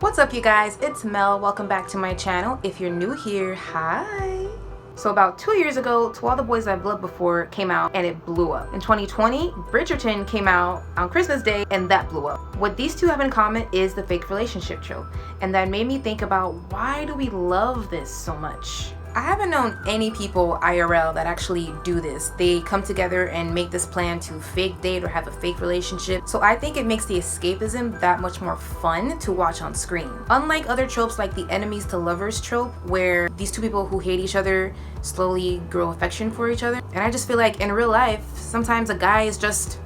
What's up, you guys? It's Mel. Welcome back to my channel. If you're new here, hi. So about 2 years ago, To All the Boys I've Loved Before came out and it blew up. In 2020, Bridgerton came out on Christmas Day and that blew up. What these two have in common is the fake relationship trope. And that made me think about, why do we love this so much? I haven't known any people IRL that actually do this. They come together and make this plan to fake date or have a fake relationship. So I think it makes the escapism that much more fun to watch on screen. Unlike other tropes like the enemies to lovers trope, where these two people who hate each other slowly grow affection for each other. And I just feel like in real life, sometimes a guy is just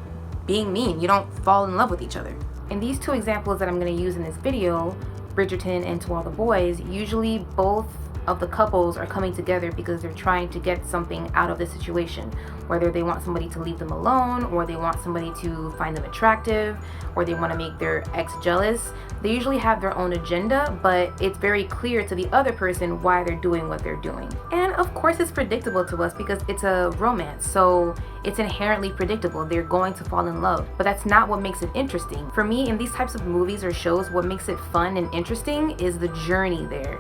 being mean. You don't fall in love with each other. In these two examples that I'm gonna use in this video, Bridgerton and To All the Boys, usually both of the couples are coming together because they're trying to get something out of the situation, whether they want somebody to leave them alone, or they want somebody to find them attractive, or they want to make their ex jealous. They usually have their own agenda, but it's very clear to the other person why they're doing what they're doing. And of course it's predictable to us because it's a romance, so it's inherently predictable. They're going to fall in love, but that's not what makes it interesting. For me, in these types of movies or shows, what makes it fun and interesting is the journey there.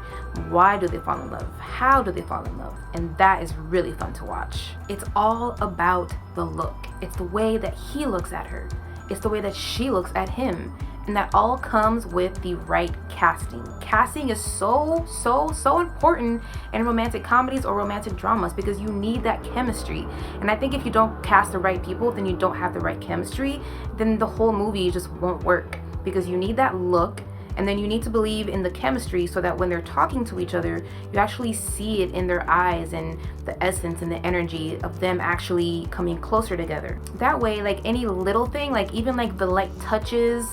Why do they fall in love? How do they fall in love? And that is really fun to watch. It's all about the look. It's the way that he looks at her. It's the way that she looks at him. And that all comes with the right casting. Casting is so important in romantic comedies or romantic dramas because you need that chemistry. And I think if you don't cast the right people, then you don't have the right chemistry, then the whole movie just won't work, because you need that look. And then you need to believe in the chemistry so that when they're talking to each other, you actually see it in their eyes and the essence and the energy of them actually coming closer together. That way, like any little thing, like even like the light touches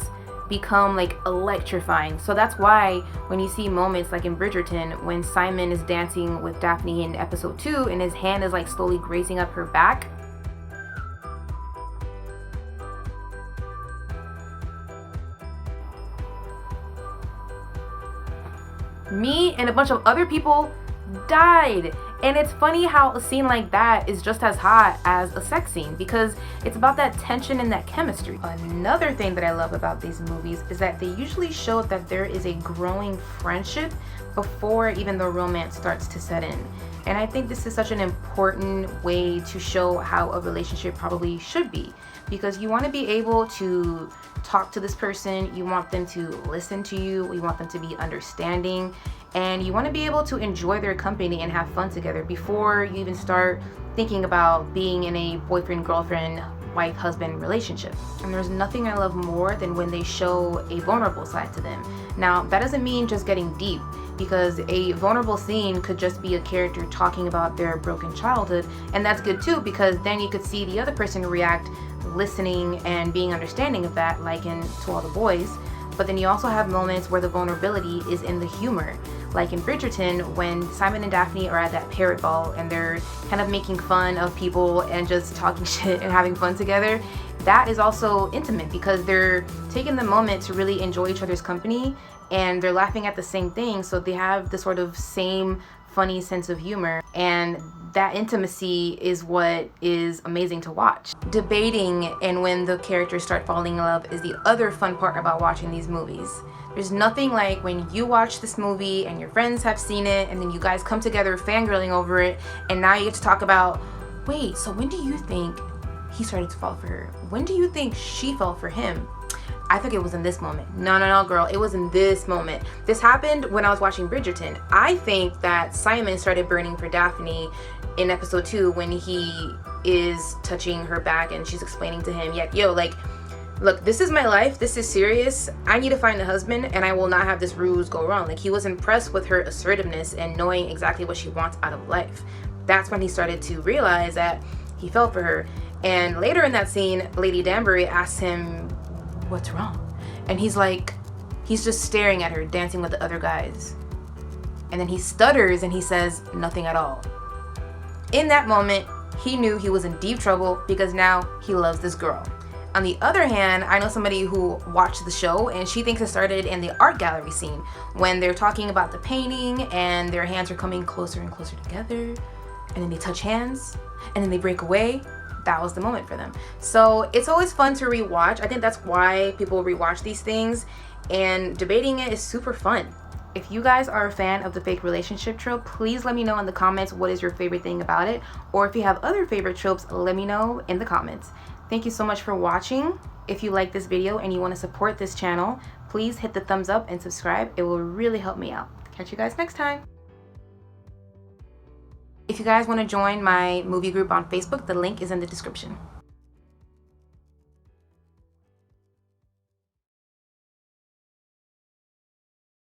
become like electrifying. So that's why when you see moments like in Bridgerton, when Simon is dancing with Daphne in episode 2 and his hand is like slowly grazing up her back, me and a bunch of other people died. And it's funny how a scene like that is just as hot as a sex scene, because it's about that tension and that chemistry. Another thing that I love about these movies is that they usually show that there is a growing friendship before even the romance starts to set in. And I think this is such an important way to show how a relationship probably should be, because you want to be able to talk to this person, you want them to listen to you, you want them to be understanding, and you want to be able to enjoy their company and have fun together before you even start thinking about being in a boyfriend, girlfriend, wife, husband relationship. And there's nothing I love more than when they show a vulnerable side to them. Now, that doesn't mean just getting deep, because a vulnerable scene could just be a character talking about their broken childhood, and that's good too, because then you could see the other person react, listening and being understanding of that, like in To All the Boys. But then you also have moments where the vulnerability is in the humor, like in Bridgerton when Simon and Daphne are at that parrot ball and they're kind of making fun of people and just talking shit and having fun together. That is also intimate because they're taking the moment to really enjoy each other's company and they're laughing at the same thing, so they have the sort of same funny sense of humor, and that intimacy is what is amazing to watch. Debating and when the characters start falling in love is the other fun part about watching these movies. There's nothing like when you watch this movie and your friends have seen it and then you guys come together fangirling over it, and now you get to talk about, wait, so when do you think he started to fall for her? When do you think she fell for him? I think it was in this moment. No, girl, it was in this moment. This happened when I was watching Bridgerton. I think that Simon started burning for Daphne in episode 2 when he is touching her back and she's explaining to him, yeah, yo, like, look, this is my life, this is serious, I need to find a husband and I will not have this ruse go wrong. Like, he was impressed with her assertiveness and knowing exactly what she wants out of life. That's when he started to realize that he fell for her. And later in that scene, Lady Danbury asks him, what's wrong? And he's like, he's just staring at her dancing with the other guys. And then he stutters and he says, nothing at all. In that moment, he knew he was in deep trouble because now he loves this girl. On the other hand, I know somebody who watched the show and she thinks it started in the art gallery scene when they're talking about the painting and their hands are coming closer and closer together, and then they touch hands and then they break away. That was the moment for them. So it's always fun to rewatch. I think that's why people rewatch these things. and debating it is super fun. If you guys are a fan of the fake relationship trope, please let me know in the comments what is your favorite thing about it, or if you have other favorite tropes, let me know in the comments. Thank you so much for watching. If you like this video and you want to support this channel, please hit the thumbs up and subscribe. It will really help me out. Catch you guys next time. If you guys want to join my movie group on Facebook, the link is in the description.